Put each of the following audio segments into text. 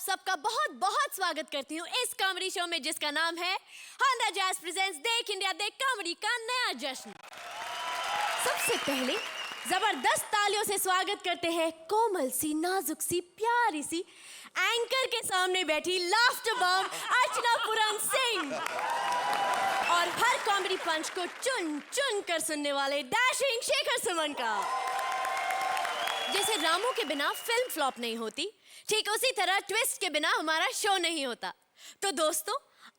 सबका बहुत बहुत स्वागत करती हूँ इस कॉमेडी शो में जिसका नाम है हांडा जैज प्रेजेंट्स देख इंडिया देख कॉमेडी का नया जश्न। सबसे पहले जबरदस्त तालियों से स्वागत करते हैं कोमल सी, नाजुक सी, प्यारी सी एंकर के सामने बैठी लाफ्टर बम अर्चना पूरन सिंह और हर कॉमेडी पंच को चुन चुन कर सुनने वाले डैशिंग शेखर सुमन का। जैसे रामू के बिना फिल्म फ्लॉप नहीं होती, ठीक उसी तरह ट्विस्ट के बिना हमारा शो नहीं होता। तो दोस्तों,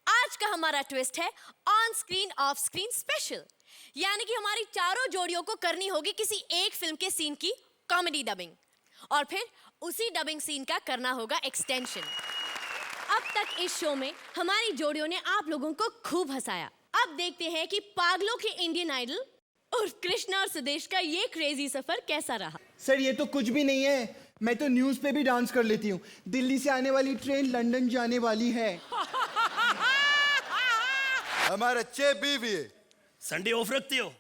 आज का हमारा ट्विस्ट है on screen of screen special, यानी कि हमारी चारों जोड़ियों को करनी होगी किसी एक फिल्म के सीन की कॉमेडी डबिंग और फिर उसी डबिंग सीन का करना होगा एक्सटेंशन। अब तक इस शो में हमारी जोड़ियों ने आप लोगों को खूब हंसाया। अब देखते हैं कि पागलों के इंडियन आइडल और कृष्णा और सुदेश का ये क्रेजी सफर कैसा रहा। सर ये तो कुछ भी नहीं है, मैं तो न्यूज़ पे भी डांस कर लेती हूँ। दिल्ली से आने वाली ट्रेन लंदन जाने वाली है। हमारा 6 बीवी है। संडे ऑफ रखते हो?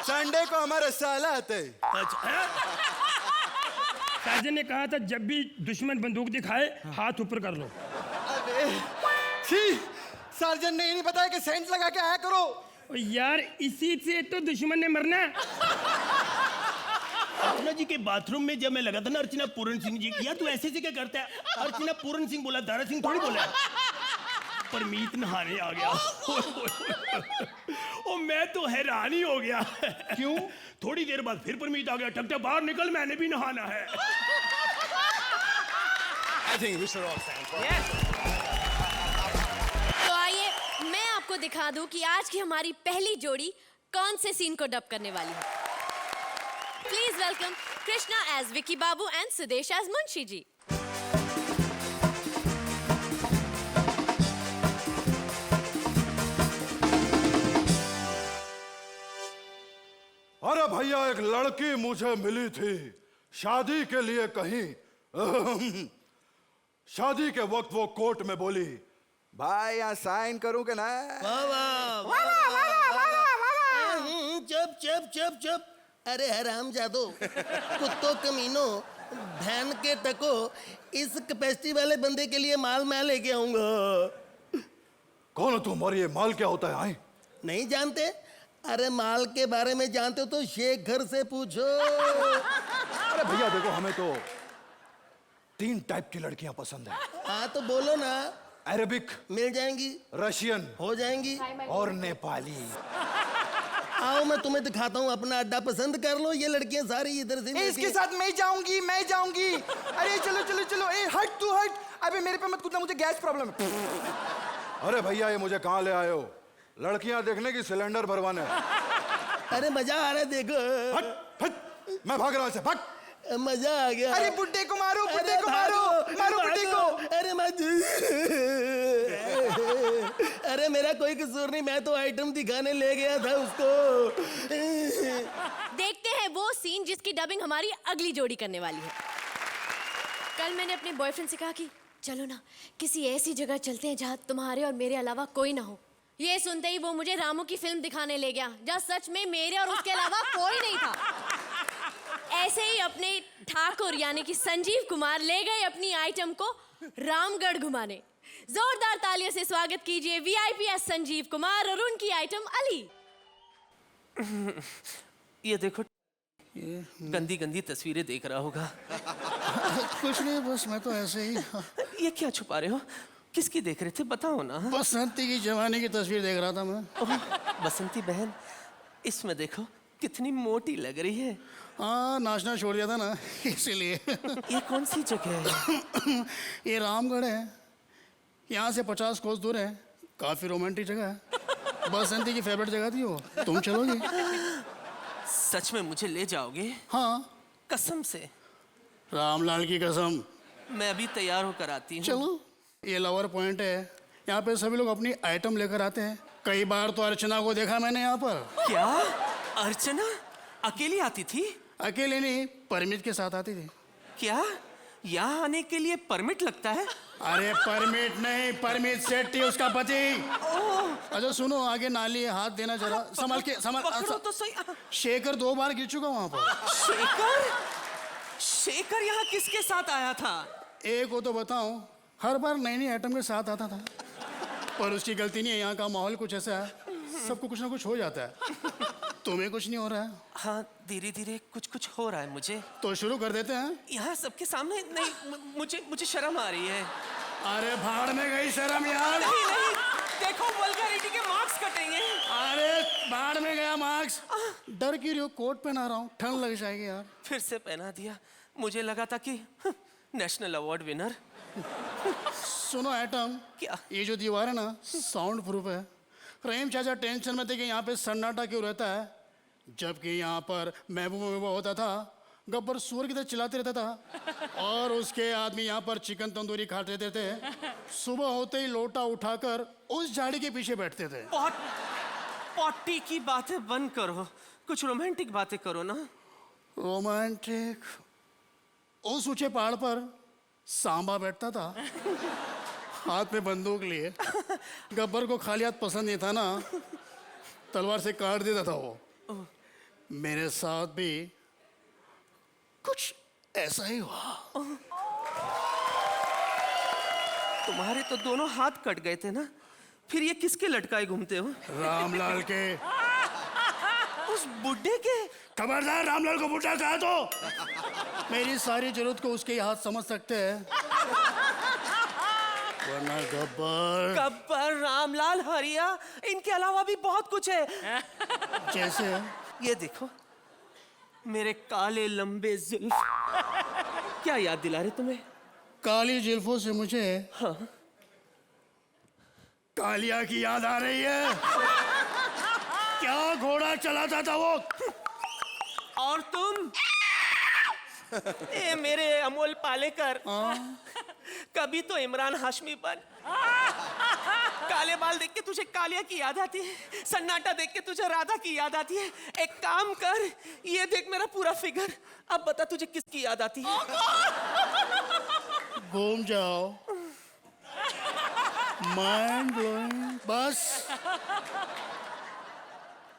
संडे को हमारा साला आता है। अच्छा, साजन ने कहा था जब भी दुश्मन बंदूक दिखाए हाथ ऊपर कर लो। अबे छी, सर्जन ने ये नहीं बताया कि सेंट लगा के आया करो। और यार इसी से तो दुश्मन ने मरना। अर्चना जी के बाथरूम में जब मैं लगा था ना अर्चना पूरन सिंह जी, यार तू ऐसे क्या करता है? अर्चना पूरन सिंह बोला, दारा सिंह थोड़ी बोला। परमीत नहाने आ गया। और मैं तो हैरान ही हो गया। क्यों? थोड़ी देर बाद फिर परमीत आ गया, टकटा बाहर निकल, मैंने भी नहाना है। तो आइए मैं आपको दिखा दूं कि आज की हमारी पहली जोड़ी कौन से सीन को डब करने वाली है। Please welcome Krishna as Vicky Babu and Sudesh as Munshi ji. अरे भैया, एक लड़की मुझे मिली थी शादी के लिए कहीं। शादी के वक्त वो कोर्ट में बोली, भाई यहाँ साइन करूं कि ना? चुप चुप चुप चुप। अरे हराम जादो, कुत्तों कमीनों, भैन के टको, इस कैपेसिटी वाले बंदे के लिए माल मैं लेके आऊंगा। कौन हो तुम और ये माल क्या होता है? आए नहीं जानते? अरे माल के बारे में जानते हो तो शेखर से पूछो। अरे भैया देखो, हमें तो 3 टाइप की लड़कियां पसंद है। हाँ तो बोलो ना। अरेबिक मिल जाएंगी, रशियन हो जाएंगी और नेपाली। आओ मैं तुम्हें दिखाता हूँ अपना अड्डा, पसंद कर लो। ये लड़कियां सारी इधर से इसके साथ मैं जाऊंगी, मैं जाऊंगी। अरे चलो चलो चलो, ए हट तू हट। अबे मेरे पे मत कूदना, मुझे गैस प्रॉब्लम है। अरे भैया, ये मुझे कहाँ ले आए हो? लड़कियां देखने की सिलेंडर भरवाने? अरे मजा आ रहा है, देखो। हट हट, मैं भाग रहा हूं, भाग। मजा आ गया। अरे बुड्ढे को मारो, बुड्ढे को मारो, मारो बुड्ढे को। अरे अरे मेरा कोई कसूर नहीं, मैं तो आइटम दिखाने ले गया था उसको। देखते हैं वो सीन जिसकी डबिंग हमारी अगली जोड़ी करने वाली है। कल मैंने अपने बॉयफ्रेंड से कहा कि चलो ना किसी ऐसी जगह चलते हैं जहाँ तुम्हारे और मेरे अलावा कोई ना हो। ये सुनते ही वो मुझे रामू की फिल्म दिखाने ले गया जहाँ सच में मेरे और उसके अलावा कोई नहीं था। ऐसे ही अपने ठाकुर यानी कि संजीव कुमार ले गए अपनी आइटम को रामगढ़ घुमाने। जोरदार तालियों से स्वागत कीजिए वीआईपीएस संजीव कुमार और उनकी आइटम अली। ये देखो, ये गंदी गंदी तस्वीरें देख रहा होगा। कुछ नहीं, बस मैं तो ऐसे ही। ये क्या छुपा रहे हो? किसकी देख रहे थे, बताओ ना। बसंती की जवानी की तस्वीर देख रहा था मैं। ओह, बसंती बहन, इसमें देखो कितनी मोटी लग रही है। हाँ, नाचना छोड़ दिया था ना, इसीलिए। ये कौन सी जगह है? ये रामगढ़ है, यहाँ से 50 कोस दूर है। काफी रोमांटिक जगह है, बसंती की फेवरेट जगह थी वो। तुम चलोगे? सच में मुझे ले जाओगे? हाँ, कसम से? रामलाल की कसम। मैं अभी तैयार होकर आती हूँ। चलो, ये लवर पॉइंट है, यहाँ पे सभी लोग अपनी आइटम लेकर आते हैं। कई बार तो अर्चना को देखा मैंने यहाँ पर। क्या अर्चना अकेली आती थी? अकेले नहीं, परमिट के साथ आती थी। क्या यहाँ आने के लिए परमिट लगता है? अरे परमिट नहीं, परमिट सेठ थी उसका पति। अच्छा सुनो, आगे नाली है, हाथ देना जरा। संभल के, संभल। पकड़ो तो सही। शेखर 2 बार गिर चुका वहां पर। शेखर? शेखर यहाँ किसके साथ आया था? एक को तो बताऊं, हर बार नई नई आइटम के साथ आता था, पर उसकी गलती नहीं है। यहाँ का माहौल कुछ ऐसा है, सबको कुछ ना कुछ हो जाता है। तुम्हें कुछ नहीं हो रहा है? हाँ, धीरे धीरे कुछ कुछ हो रहा है मुझे। तो शुरू कर देते हैं। यहाँ सबके सामने नहीं, मुझे शर्म आ रही है। अरे भाड़ में गई शर्म यार। नहीं नहीं, देखो वल्गैरिटी के मार्क्स कटेंगे। अरे भाड़ में गया मार्क्स। डर की रही हो? कोट पहना रहा हूँ, ठंड लग जाएगी यार। फिर से पहना दिया। मुझे लगा था कि नेशनल अवार्ड विनर। सुनो एटम, क्या? ये जो दीवार है ना, साउंड प्रूफ है। रहीम चाचा टेंशन में थे कि यहाँ पे सन्नाटा क्यों रहता है, जबकि यहाँ पर महबूबा होता था, गब्बर सुअर की तरह चिल्लाते रहता था, और उसके आदमी यहाँ पर चिकन तंदूरी खाते रहते थे। सुबह होते ही लोटा उठाकर उस झाड़ी के पीछे बैठते थे। पॉटी की बातें बंद करो, कुछ रोमांटिक बातें करो ना। रोमांटिक? उस ऊंचे पहाड़ पर सांबा बैठता था, हाथ में बंदूक लिए। गब्बर को खाली हाथ पसंद नहीं था ना, तलवार से काट देता था वो। मेरे साथ भी कुछ ऐसा ही हुआ। तुम्हारे तो दोनों हाथ कट गए थे ना, फिर ये किसके लटकाए घूमते हो? रामलाल के। उस बुड्ढे के? खबरदार, रामलाल को बुढ़ा कहा तो। मेरी सारी जरूरत को उसके हाथ समझ सकते हैं, वरना गब्बर। गब्बर, रामलाल, हरिया, इनके अलावा भी बहुत कुछ है। जैसे? ये देखो, मेरे काले लंबे जुल्फ। क्या याद दिला रहे तुम्हें? काली जुल्फों से मुझे हाँ। कालिया की याद आ रही है। क्या घोड़ा चलाता था वो? और तुम? ए मेरे अमोल पालेकर, कभी तो इमरान हाशमी बन। काले बाल देख के तुझे कालिया की याद आती है, सन्नाटा देख के तुझे राधा की याद आती है। एक काम कर, ये देख मेरा पूरा फिगर, अब बता तुझे किसकी याद आती है? घूम जाओ। Mind blowing. बस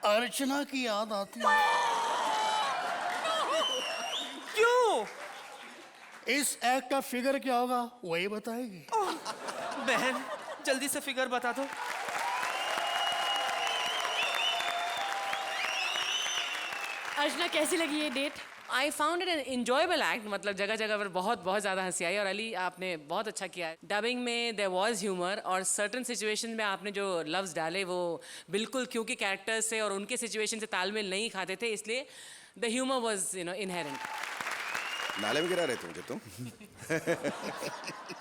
अर्चना की याद आती है। क्यों? इस एक्ट का फिगर क्या होगा वही बताएगी। बहन, जल्दी से फिगर बता दो। अर्चना, कैसी लगी ये date? I found it an enjoyable act. मतलब जगह जगह पर बहुत बहुत ज़्यादा हंसी आई, और अली आपने बहुत अच्छा किया है। डबिंग में देयर वाज ह्यूमर, और सर्टन सिचुएशन में आपने जो लफ्ज़ डाले वो बिल्कुल क्योंकि कैरेक्टर्स से और उनके सिचुएशन से तालमेल नहीं खाते थे, इसलिए द ह्यूमर वाज इनहेरेंट। नाले में गिरा रहे थे मुझे तुम।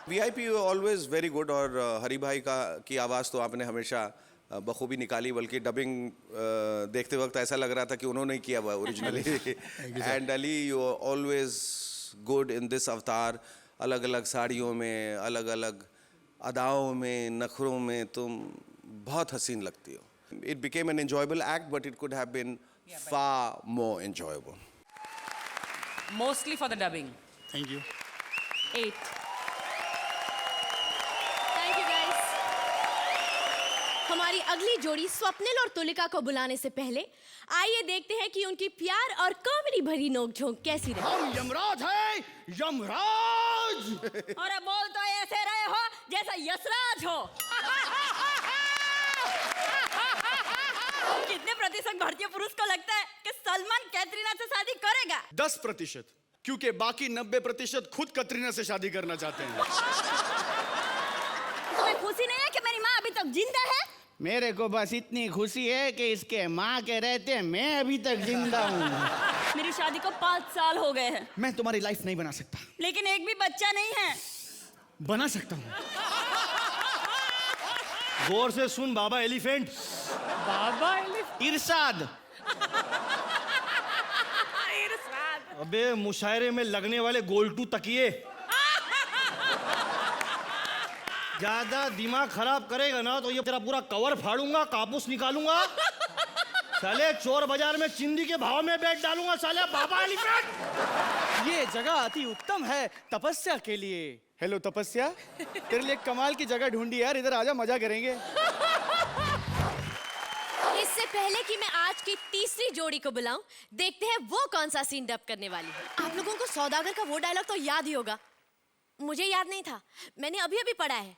वीआईपी ऑलवेज वेरी गुड, और हरी भाई की आवाज़ तो आपने हमेशा बखूबी निकाली, बल्कि डबिंग देखते वक्त ऐसा लग रहा था कि उन्होंने ही किया हुआ originally. And Ali, you always good in this अवतार। अलग अलग साड़ियों में, अलग अलग अदाओं में, नखरों में तुम बहुत हसीन लगती हो। It became an enjoyable act, but it could have been far more enjoyable. Mostly for the dubbing. Thank you. 8। Thank you guys. हमारी अगली जोड़ी स्वप्निल और तुलिका को बुलाने से पहले आइए देखते हैं कि उनकी प्यार और कॉमेडी भरी नोकझोंक कैसी रही। हम यमराज हैं, यमराज। और अब बोल तो ऐसे रहे हो जैसा यशराज हो। कितने प्रतिशत भारतीय पुरुष को लगता है कि सलमान कैटरीना से शादी करेगा? 10%, क्योंकि बाकी 90% खुद कतरीना से शादी करना चाहते हैं। तुम्हें खुशी नहीं है कि मेरी माँ अभी तक जिंदा है? मेरे को बस इतनी खुशी है कि इसके माँ के रहते मैं अभी तक जिंदा हूँ। मेरी शादी को 5 साल हो गए हैं, मैं तुम्हारी लाइफ नहीं बना सकता। लेकिन एक भी बच्चा नहीं है। बना सकता हूँ। गौर से सुन बाबा एलिफेंट। बाबा इरशाद। अबे मुशायरे में लगने वाले गोल्टू तकिए। ज्यादा दिमाग खराब करेगा ना तो ये तेरा पूरा कवर फाड़ूंगा, कापूस निकालूंगा, साले चोर बाजार में चिंदी के भाव में बेच डालूंगा, साले बाबा एलिफेंट। ये जगह अति उत्तम है तपस्या के लिए। हेलो तपस्या, तेरे लिए कमाल की जगह ढूंढी यार, इधर आजा, मजा करेंगे। इससे पहले कि मैं आज की तीसरी जोड़ी को बुलाऊं, देखते हैं वो कौन सा सीन डब करने वाली है। आप लोगों को सौदागर का वो डायलॉग तो याद ही होगा, मुझे याद नहीं था, मैंने अभी अभी पढ़ा है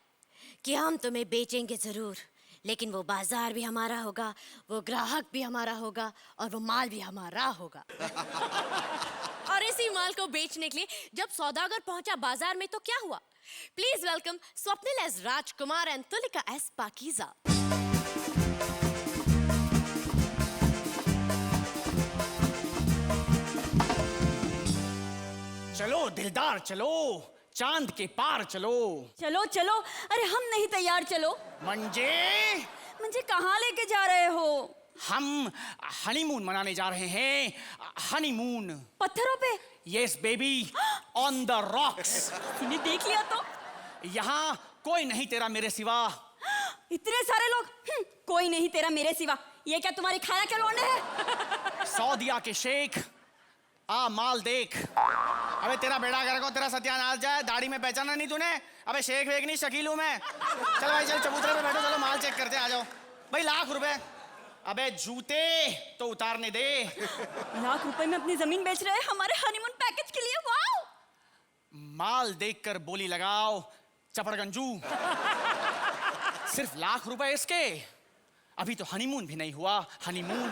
कि हम तुम्हें बेचेंगे जरूर, लेकिन वो बाजार भी हमारा होगा, वो ग्राहक भी हमारा होगा और वो माल भी हमारा होगा। और इसी माल को बेचने के लिए जब सौदागर पहुंचा बाजार में तो क्या हुआ? Please welcome Swapnil as Rajkumar and Tulika as Pakeezah. चलो दिलदार चलो, चांद के पार चलो। चलो चलो, अरे हम नहीं तैयार, चलो। मंजे, मुझे कहाँ लेके जा रहे हो? हम हनीमून मनाने जा रहे हैं। हनीमून पत्थरों पे? Yes baby, on the rocks. तूने देख लिया तो? यहाँ कोई नहीं तेरा मेरे सिवा। इतने सारे लोग, कोई नहीं तेरा मेरे सिवा। ये क्या तुम्हारी खाना के लौंडे है? सऊदिया के शेख, आ माल देख। अबे तेरा बेड़ा घर को तेरा सत्यानाश जाए, दाढ़ी में पहचाना नहीं तूने? अबे शेख वेख नहीं, शकील हूं मैं। चलो भाई चल, चबूतरे पे बैठो, चलो माल चेक करते, आ जाओ भाई। ₹1,00,000। अबे जूते तो उतारने दे। ₹1,00,000 में अपनी जमीन बेच रहे हैं हमारे हनीमून पैकेज के लिए। वाओ! माल देखकर बोली लगाओ चपड़गंजू। सिर्फ ₹1,00,000 इसके? अभी तो हनीमून भी नहीं हुआ। हनीमून,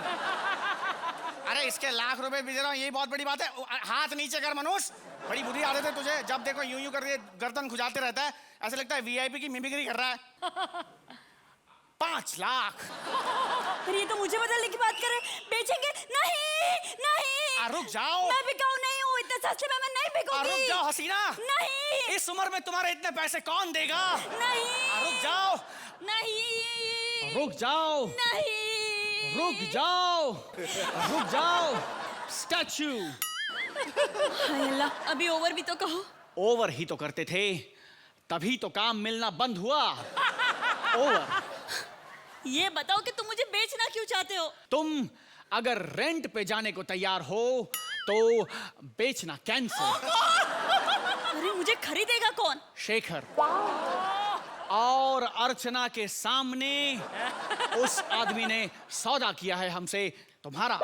अरे इसके ₹1,00,000 भी दे रहा हूं, यही बहुत बड़ी बात है। हाथ नीचे कर मनुष्य, बड़ी बुरी आदत है तुझे। जब देखो यूं यूं करके गर्दन खुजाते रहता है, ऐसे लगता है वीआईपी की मिमिक्री कर रहा है। 5 लाख। अरे ये तो मुझे बदलने की बात कर रहे हैं। बेचेंगे? नहीं नहीं। रुक जाओ, मैं बिकाऊ नहीं हूँ, इतने सस्ते में मैं नहीं बिकूंगी। रुक जाओ हसीना। नहीं। इस उम्र में तुम्हारे इतने पैसे कौन देगा? नहीं। रुक जाओ। नहीं। रुक जाओ। नहीं। रुक जाओ। रुक जाओ। स्टैचू। हाय अल्लाह, अभी ओवर भी तो कहो। ओवर ही तो करते थे, तभी तो काम मिलना बंद हुआ। ओवर। ये बताओ कि तुम मुझे बेचना क्यों चाहते हो? तुम अगर रेंट पे जाने को तैयार हो तो बेचना कैंसिल। अरे मुझे खरीदेगा कौन? शेखर। और अर्चना के सामने उस आदमी ने सौदा किया है हमसे, तुम्हारा।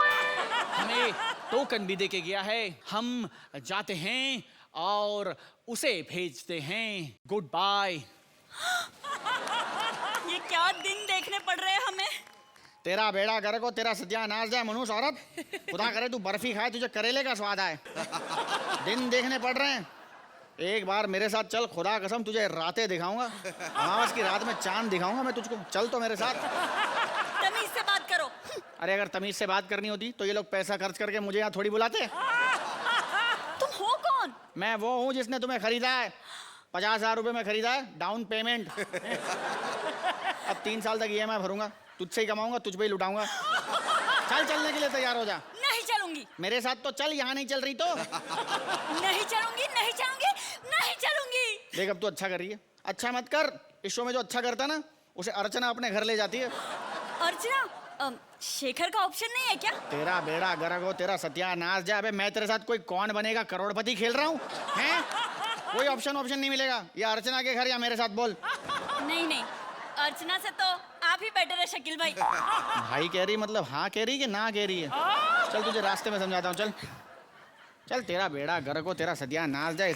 हमें टोकन भी देके गया है। हम जाते हैं और उसे भेजते हैं। Good bye. ये क्या दिन देखने पड़ रहे हैं हमें? तेरा बेड़ा घर को तेरा सत्यानाश जाए मनुष्य औरत। खुदा करे तू बर्फी खाए, तुझे करेले का स्वाद आए। दिन देखने पड़ रहे हैं। एक बार मेरे साथ चल, खुदा कसम तुझे रातें दिखाऊंगा। अमावस की रात में चांद दिखाऊंगा मैं तुझको। चल तो मेरे साथ। तमीज से बात करो। अरे अगर तमीज से बात करनी होती तो ये लोग पैसा खर्च करके मुझे यहाँ थोड़ी बुलाते। तुम हो कौन? मैं वो हूँ जिसने तुम्हें खरीदा है। 50,000 में खरीदा है, डाउन पेमेंट। अब 3 साल तक EMI भरूंगा, तुझसे ही कमाऊंगा, तुझ पे ही लुटाऊंगा। चल, चलने के लिए तैयार हो जा। नहीं चलूंगी। मेरे साथ तो चल, यहाँ नहीं चल रही तो। नहीं चलूंगी, नहीं चलूंगी, नहीं चलूंगी। देख अब तू अच्छा कर रही है। अच्छा मत कर। इस शो में जो अच्छा करता ना, उसे अर्चना अपने घर ले जाती है। अर्चना? शेखर का ऑप्शन नहीं है क्या? तेरा बेड़ा गर्क हो, तेरा सत्यानाश जाए। अबे मैं तेरे साथ कोई कौन बनेगा करोड़पति खेल रहा हूँ हैं? कोई ऑप्शन नहीं मिलेगा। या अर्चना के घर या मेरे साथ बोल। नहीं नहीं, अर्चना से तो आप ही बेटर है शकील भाई। भाई कह रही मतलब हाँ कह रही कि ना कह रही है? चल तुझे रास्ते में समझाता हूँ। चल चल, तेरा बेड़ा गर्क हो, तेरा सत्यानाश जाए।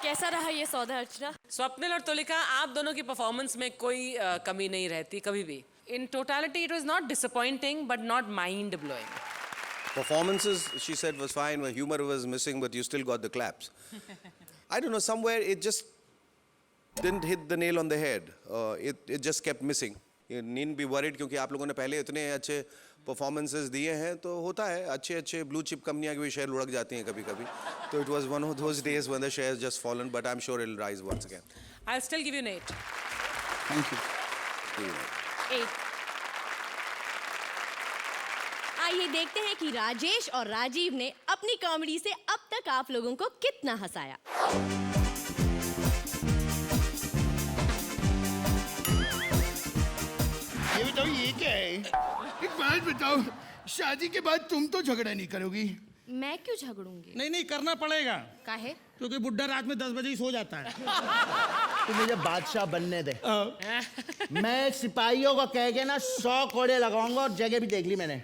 कैसा रहा ये सौदा अर्चना? स्वप्निल और तुलिका, आप दोनों की परफॉर्मेंस में कोई कमी नहीं रहती कभी भी। In totality, it was not disappointing, but not mind-blowing. Performances, she said, was fine. Humor was missing, but you still got the claps. I don't know, somewhere it just didn't hit the nail on the head. It just kept missing. You needn't be worried क्योंकि आप लोगों ने पहले इतने अच्छे performances दिए हैं, तो होता है अच्छे blue chip कंपनियां की भी शेयर लुढ़क जाती हैं कभी-कभी. तो it was one of those days when the shares just fallen, but I'm sure it'll rise once again. I'll still give you an 8. Thank you. 8। आइए देखते हैं कि राजेश और राजीव ने अपनी कॉमेडी से अब तक आप लोगों को कितना हंसाया। ये बताओ ये क्या है? एक बात बताओ, शादी के बाद तुम तो झगड़ा नहीं करोगी? मैं क्यों झगड़ूंगी? नहीं करना पड़ेगा, काहे? क्योंकि बुड्ढा रात में 10 बजे ही सो जाता है। तू मुझे बादशाह बनने दे। मैं सिपाहियों को कह के ना 100 कोड़े लगाऊंगा, और जगह भी देख ली मैंने।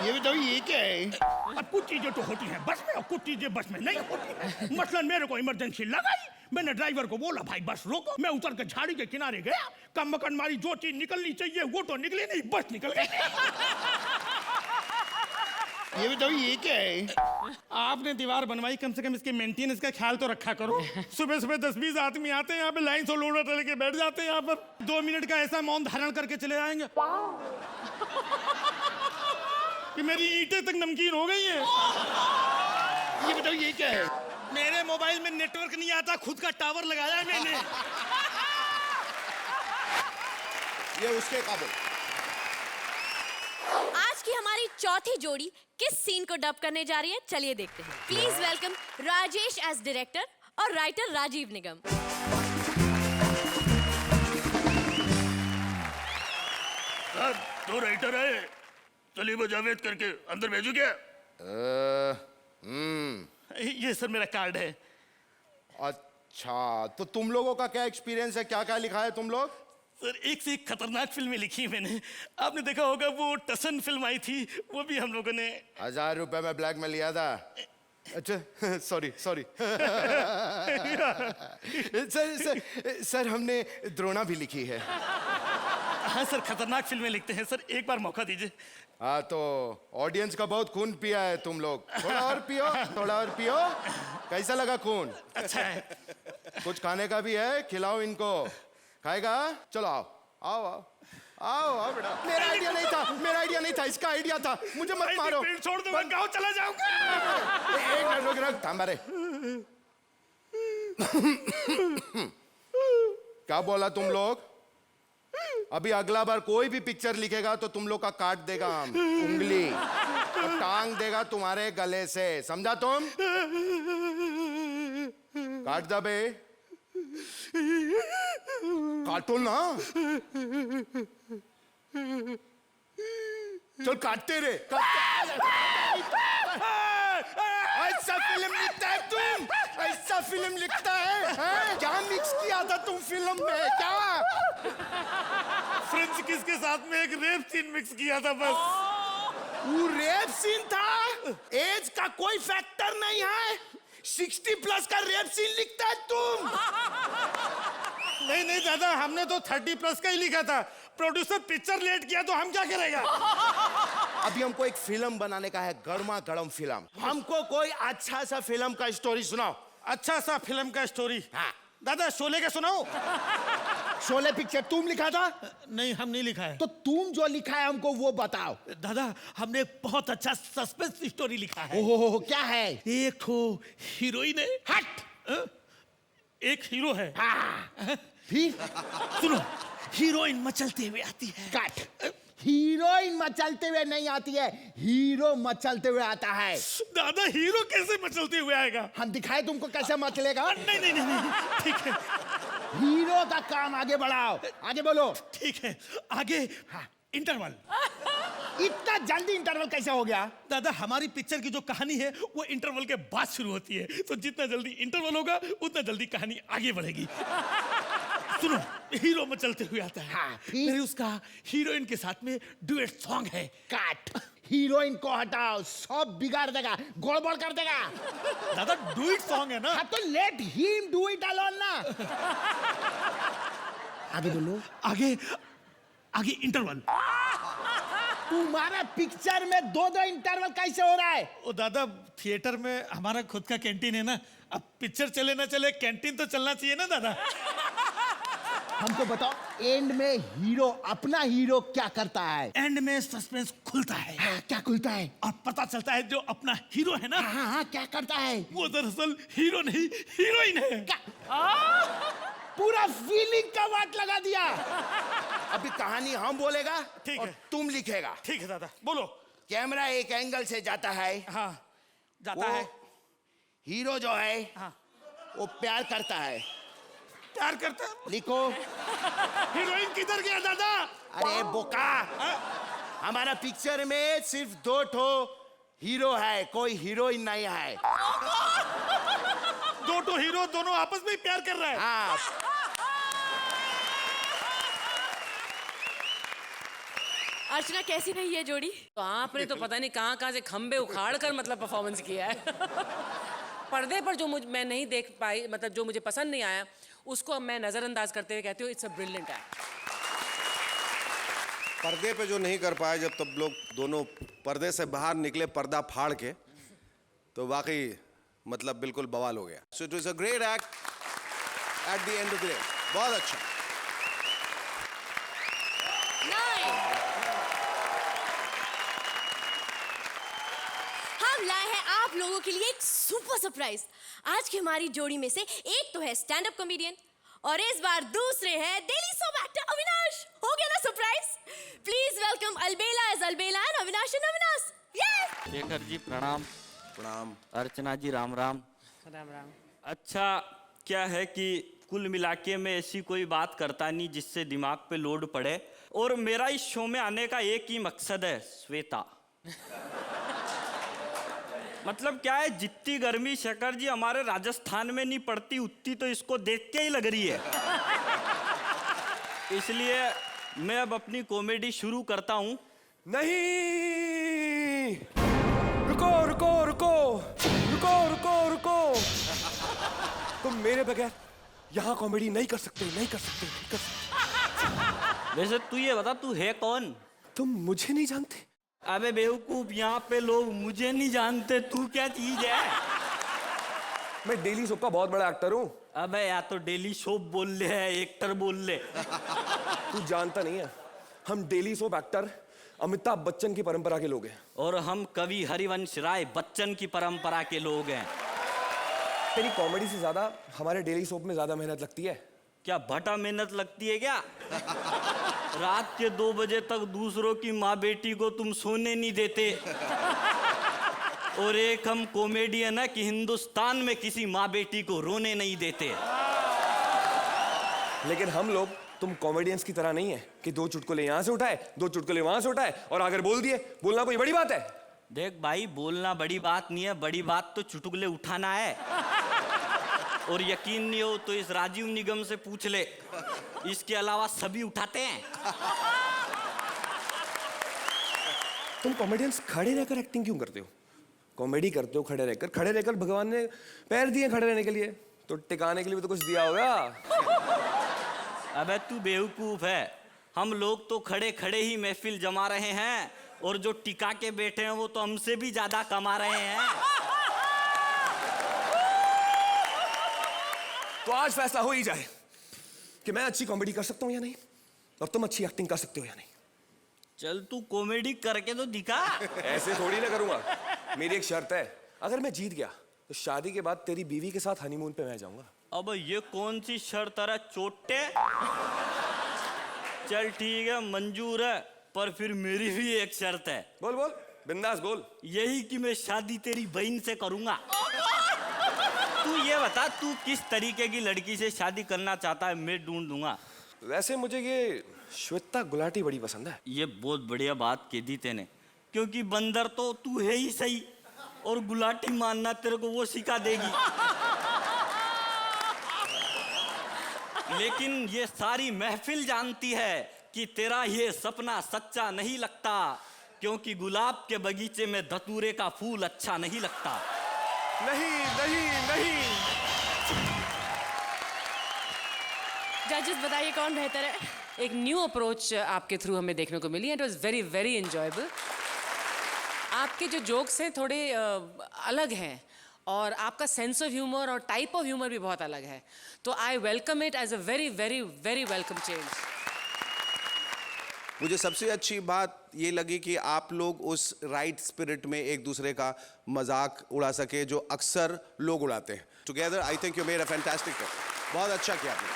ये बताओ ये क्या है? अब कुछ चीजें तो होती हैं बस में और कुछ चीजें बस में नहीं होती हैं। मसलन मेरे को इमरजेंसी लगाई, मैंने ड्राइवर को बोला भाई बस रोको, मैं उतर के झाड़ी के किनारे गया, कम मकन मारी जो चीज निकलनी चाहिए वो तो निकली नहीं, बस निकल गई। ये बताओ ये क्या है? आपने दीवार बनवाई, कम से कम इसके मेंटेनेंस का ख्याल तो रखा करो। सुबह सुबह 10-20 आदमी आते हैं यहाँ पे, लाइन से लोड़ा लेके बैठ जाते हैं यहाँ पर, 2 मिनट का ऐसा मौन धारण करके चले जाएंगे कि मेरी ईंटें तक नमकीन हो गई हैं। ये बताओ ये क्या है? मेरे मोबाइल में नेटवर्क नहीं आता, खुद का टावर लगाया है मैंने। ये उसके काबिल। आज की हमारी चौथी जोड़ी किस सीन को डब करने जा रही है, चलिए देखते हैं। Please welcome Rajesh as director और राइटर राजीव निगम। दो राइटर है, चलिए वो जावेद करके अंदर भेजू क्या? ये सर मेरा कार्ड है। अच्छा, तो तुम लोगों का क्या एक्सपीरियंस है, क्या क्या लिखा है तुम लोग? सर एक से एक खतरनाक फिल्में लिखी हैं मैंने। आपने देखा होगा वो टसन फिल्म आई थी, वो भी हम लोगों ने 1000 रुपए में ब्लैक में लिया था। अच्छा सॉरी सॉरी। सर हमने द्रोणा भी लिखी है। हाँ सर, खतरनाक फिल्में लिखते हैं सर, एक बार मौका दीजिए। हाँ तो ऑडियंस का बहुत खून पिया है तुम लोग, थोड़ा और पियो, थोड़ा और पियो। कैसा लगा खून? अच्छा है। कुछ खाने का भी है, खिलाओ इनको। खाएगा? चलो आओ आओ आओ आओ आओ बेटा। मेरा आइडिया नहीं था, मेरा आइडिया नहीं था, इसका आइडिया था। मुझे मत मारो। पेड़ छोड़ दो, मैं गाँव चला जाऊंगा। एक मिनट रुक रुक, थाम रे। क्या बोला तुम लोग? अभी अगला बार कोई भी पिक्चर लिखेगा तो तुम लोग का काट देगा हम उंगली, तो टांग देगा तुम्हारे गले से, समझा तुम? काट दे बे, काटो ना। चल काटते रे। ऐसा फिल्म लिखता है तुम? ऐसा फिल्म लिखता है? क्या मिक्स किया था तुम फिल्म में? क्या फ्रेंच किस के साथ में एक रेप सीन मिक्स किया था बस। वो रेप सीन था? एज का कोई फैक्टर नहीं है। 60+ का रेप सीन लिखता है तुम? नहीं नहीं दादा, हमने तो 30+ का ही लिखा था। प्रोड्यूसर पिक्चर लेट किया तो हम क्या करेगा? अभी हमको एक फिल्म बनाने का है, गर्मा गर्म फिल्म। हमको कोई अच्छा सा फिल्म का स्टोरी सुनाओ। अच्छा सा फिल्म का स्टोरी? हाँ। दादा शोले का सुनाओ। शोले पिक्चर तुम लिखा था? नहीं, हम नहीं लिखा है। तो तुम जो लिखा है हमको वो बताओ। दादा हमने एक बहुत अच्छा सस्पेंस स्टोरी लिखा है। ओहो, क्या है? एक तो हीरोइन है। हट। एक हीरो है। हाँ। फिर सुनो, हीरोइन मचलते हुए आती है। कट। हीरोइन मचलते हुए नहीं आती है, हीरो मचलते हुए आता है। दादा हीरो कैसे मचलते हुए आएगा? हम दिखाए तुमको कैसे मचलेगा? नहीं नहीं नहीं, नहीं। ठीक है, हीरो का काम आगे बढ़ाओ, आगे बोलो। ठीक है, आगे। हाँ, इंटरवल। इतना जल्दी इंटरवल कैसे हो गया? दादा हमारी पिक्चर की जो कहानी है वो इंटरवल के बाद शुरू होती है, तो जितना जल्दी इंटरवल होगा उतना जल्दी कहानी आगे बढ़ेगी। सुनो, हीरो मचलते हुए आता है। हाँ, फिर उसका हीरोइन के साथ में डुएट सॉन्ग है। काट। हीरोइन को हटाओ, सब बिगाड़ देगा, गड़बड़ कर देगा। दादा डुएट सॉन्ग है ना? हाँ तो let him do it alone ना। आगे बोलो। आगे आगे इंटरवल। तुम्हारा पिक्चर में 2-2 इंटरवल कैसे हो रहा है? ओ दादा, थिएटर में हमारा खुद का कैंटीन है ना, अब पिक्चर चले ना चले कैंटीन तो चलना चाहिए ना दादा। हमको बताओ, एंड में हीरो अपना हीरो क्या करता है? एंड में सस्पेंस खुलता है। हाँ, क्या खुलता है? और पता चलता है जो अपना हीरो है ना, हाँ हाँ, क्या करता है? वो दरअसल हीरो नहीं हीरोइन है। पूरा फीलिंग का वाट लगा दिया। अभी कहानी हम बोलेगा, ठीक और है। तुम लिखेगा। ठीक है दादा, बोलो। कैमरा एक एंगल से जाता है। हाँ, जाता वो है। हीरो जो है, हाँ, वो प्यार करता है। प्यार करता है। लिखो। हीरोइन किधर गया दादा? अरे बोका, हमारा पिक्चर में सिर्फ 2 हीरो है, कोई हीरोइन नहीं है। 2 हीरो दोनों आपस में ही प्यार कर रहे हैं। हाँ। अर्चना कैसी रही है जोड़ी? तो आपने तो पता नहीं कहाँ कहाँ से खंबे उखाड़ कर मतलब परफॉर्मेंस किया है। पर्दे पर जो मैं नहीं देख पाई, मतलब जो मुझे पसंद नहीं आया, उसको अब मैं नजरअंदाज करते हुए कहती हूँ इट्स अ ब्रिलियंट एक्ट। पर्दे पे जो नहीं कर पाए, जब तब लोग दोनों पर्दे से बाहर निकले पर्दा फाड़ के, तो वाकई मतलब बिल्कुल बवाल हो गया। So it was a great act at the end of the day. बहुत अच्छा। हम लाए हैं आप लोगों के लिए एक सुपर सरप्राइज। आज की हमारी जोड़ी में से एक तो है स्टैंड अप कॉमेडियन और इस बार दूसरे हैं डेली सोप एक्टर अविनाश। हो गया ना surprise? Please welcome Albela as Albela and Avinash as Avinash. Shekhar ji प्रणाम। प्रणाम। अर्चना जी राम राम। राम राम। अच्छा, क्या है कि कुल मिलाके में ऐसी कोई बात करता नहीं जिससे दिमाग पे लोड पड़े, और मेरा इस शो में आने का एक ही मकसद है, श्वेता। मतलब क्या है, जितनी गर्मी शेखर जी हमारे राजस्थान में नहीं पड़ती उतनी तो इसको देख के ही लग रही है। इसलिए मैं अब अपनी कॉमेडी शुरू करता हूँ। नहीं, रुको रुको रुको रुको रुको रुको, तुम मेरे बगैर यहाँ कॉमेडी नहीं कर सकते, नहीं कर सकते, नहीं कर सकते। वैसे तू ये बता, तू है कौन? तुम मुझे नहीं जानते? अबे बेवकूफ, यहाँ पे लोग मुझे नहीं जानते, तू क्या चीज है? मैं डेली सोप का बहुत बड़ा एक्टर हूँ। अबे या तो डेली सोप बोल ले है, एक्टर बोल ले। तू जानता नहीं है, हम daily soap actor Amitabh Bachchan की परंपरा के लोग हैं। और हम कवि हरिवंश राय बच्चन की परंपरा के लोग हैं। तेरी कॉमेडी से ज्यादा हमारे डेली सोप में ज्यादा मेहनत लगती है। क्या भटा मेहनत लगती है क्या? रात के 2 बजे तक दूसरों की माँ बेटी को तुम सोने नहीं देते। और एक हम कॉमेडियन है कि हिंदुस्तान में किसी माँ बेटी को रोने नहीं देते। लेकिन हम लोग तुम कॉमेडियंस की तरह नहीं है कि 2 चुटकुले यहाँ से उठाए, 2 चुटकुले वहां से उठाए और आकर बोल दिए। बोलना कोई बड़ी बात है? देख भाई, बोलना बड़ी बात नहीं है, बड़ी बात तो चुटकुले उठाना है। और यकीन नहीं हो तो इस राजीव निगम से पूछ ले, इसके अलावा सभी उठाते हैं। तुम कॉमेडियंस खड़े रहकर एक्टिंग क्यों करते हो? कॉमेडी करते हो खड़े रहकर। खड़े रहकर भगवान ने पैर दिए खड़े रहने के लिए, तो टिकाने के लिए भी तो कुछ दिया होगा। अबे तू बेवकूफ है, हम लोग तो खड़े खड़े ही महफिल जमा रहे हैं, और जो टिका के बैठे हैं वो तो हमसे भी ज्यादा कमा रहे हैं। तो आज फैसला हो ही जाए कि मैं अच्छी कॉमेडी कर सकता हूं या नहीं, और तुम अच्छी एक्टिंग कर सकते हो या नहीं। चल तू कॉमेडी करके तो दिखा। ऐसे थोड़ी ना करूंगा, मेरी एक शर्त है, अगर मैं जीत गया तो शादी के बाद तेरी बीवी के साथ हनीमून पे मैं जाऊंगा। अब ये कौन सी शर्त है चोटे? चल ठीक है, मंजूर है, पर फिर मेरी भी एक शर्त है। बोल बोल, बिंदास बोल। यही कि मैं शादी तेरी बहन से करूंगा। तू ये बता, तू किस तरीके की लड़की से शादी करना चाहता है, मैं ढूंढ दूंगा। वैसे मुझे ये श्वेता गुलाटी बड़ी पसंद है। ये बहुत बढ़िया बात कह दी तेने, क्योंकि बंदर तो तू है ही सही, और गुलाटी मानना तेरे को वो सिखा देगी। लेकिन ये सारी महफिल जानती है कि तेरा ये सपना सच्चा नहीं लगता, क्योंकि गुलाब के बगीचे में धतूरे का फूल अच्छा नहीं लगता। नहीं नहीं नहीं। जजेस बताइए कौन बेहतर है? एक न्यू अप्रोच आपके थ्रू हमें देखने को मिली, and it was very very enjoyable. आपके जो जोक्स हैं थोड़े अलग हैं, और आपका सेंस ऑफ ह्यूमर और टाइप ऑफ ह्यूमर भी बहुत अलग है, तो I welcome it as a very very very welcome change. मुझे सबसे अच्छी बात ये लगी कि आप लोग उस राइट स्पिरिट में एक दूसरे का मजाक उड़ा सके जो अक्सर लोग उड़ाते हैं। Together I think you made a fantastic. बहुत अच्छा किया आपने।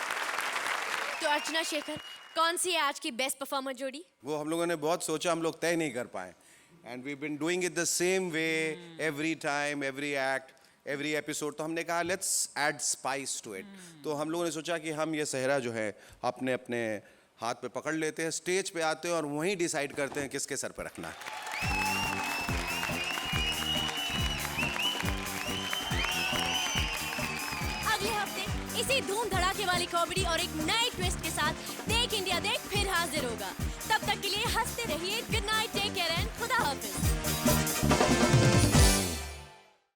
तो अर्चना शेखर, कौन सी है आज की बेस्ट परफॉर्मर जोड़ी? वो हम लोगों ने बहुत सोचा, हम लोग तय नहीं कर पाए, and we been doing it the same way every time, every act, every episode. तो हमने कहा let's add spice to it. तो हम लोगों ने सोचा कि हम ये सेहरा जो है अपने अपने हाथ पे पकड़ लेते हैं, स्टेज पे आते हैं और वहीं डिसाइड करते हैं किसके सर पे रखना है। अगले हफ्ते इसी धूम धड़ाके वाली कॉमेडी और एक नए ट्विस्ट के साथ देख इंडिया देख फिर हाजिर होगा। तब तक के लिए हंसते रहिए, Good night.